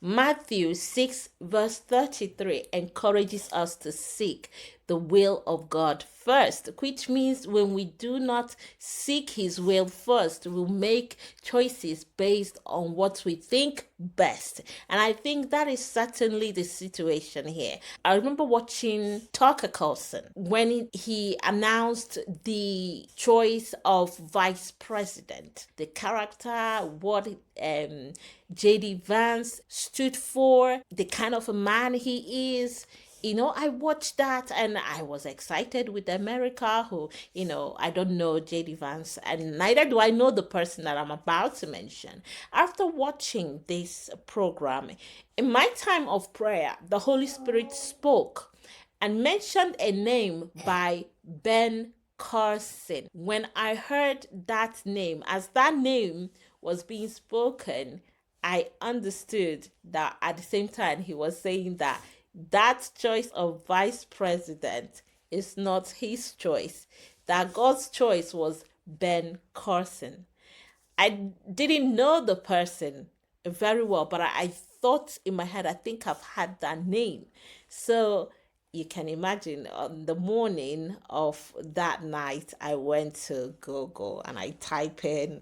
Matthew 6 verse 33 encourages us to seek the will of God first, which means when we do not seek his will first, we'll make choices based on what we think best. And I think that is certainly the situation here. I remember watching Tucker Carson when he announced the choice of vice president, the character, what JD Vance stood for, the kind of a man he is. I watched that and I was excited with America, who, I don't know JD Vance and neither do I know the person that I'm about to mention. After watching this program, in my time of prayer, the Holy Spirit spoke and mentioned a name by Ben Carson. When I heard that name, as that name was being spoken, I understood that at the same time he was saying that choice of vice president is not his choice, that God's choice was Ben Carson. I didn't know the person very well, but I thought in my head, I think I've had that name. So you can imagine on the morning of that night, I went to Google and I type in,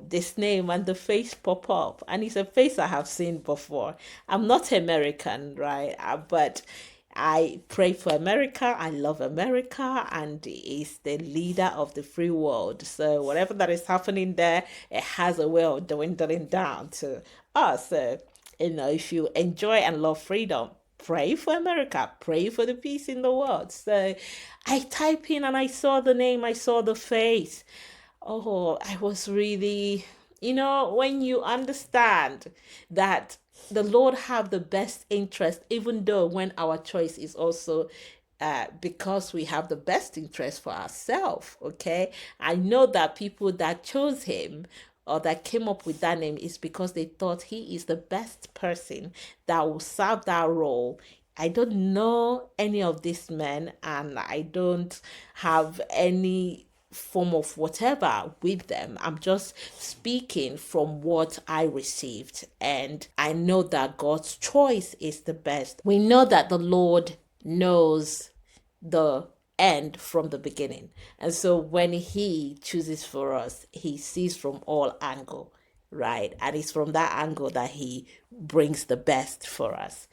this name and the face pop up. And it's a face I have seen before. I'm not American, right? But I pray for America. I love America, and is the leader of the free world. So whatever that is happening there, it has a way of dwindling down to us. So, if you enjoy and love freedom, pray for America, pray for the peace in the world. So I type in and I saw the name, I saw the face. Oh, I was really, when you understand that the Lord have the best interest, even though when our choice is also because we have the best interest for ourselves. Okay, I know that people that chose him or that came up with that name is because they thought he is the best person that will serve that role. I don't know any of these men, and I don't have any form of whatever with them. I'm just speaking from what I received, and I know that God's choice is the best. We know that the Lord knows the end from the beginning, and so when he chooses for us, he sees from all angle, right? And it's from that angle that he brings the best for us.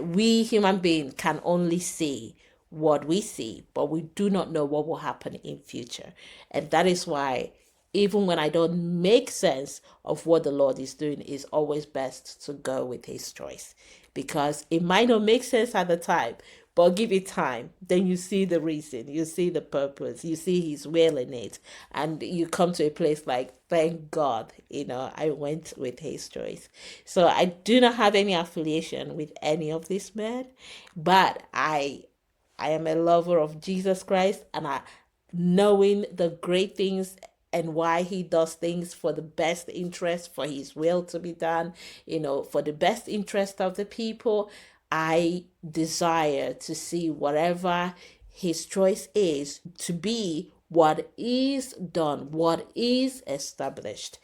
We human beings can only see what we see, but we do not know what will happen in future. And that is why even when I don't make sense of what the Lord is doing, it's always best to go with his choice, because it might not make sense at the time, but give it time. Then you see the reason, you see the purpose, you see his will in it, and you come to a place like, thank God, I went with his choice. So I do not have any affiliation with any of these men, but I am a lover of Jesus Christ, and knowing the great things and why he does things for the best interest, for his will to be done, for the best interest of the people. I desire to see whatever his choice is to be what is done, what is established.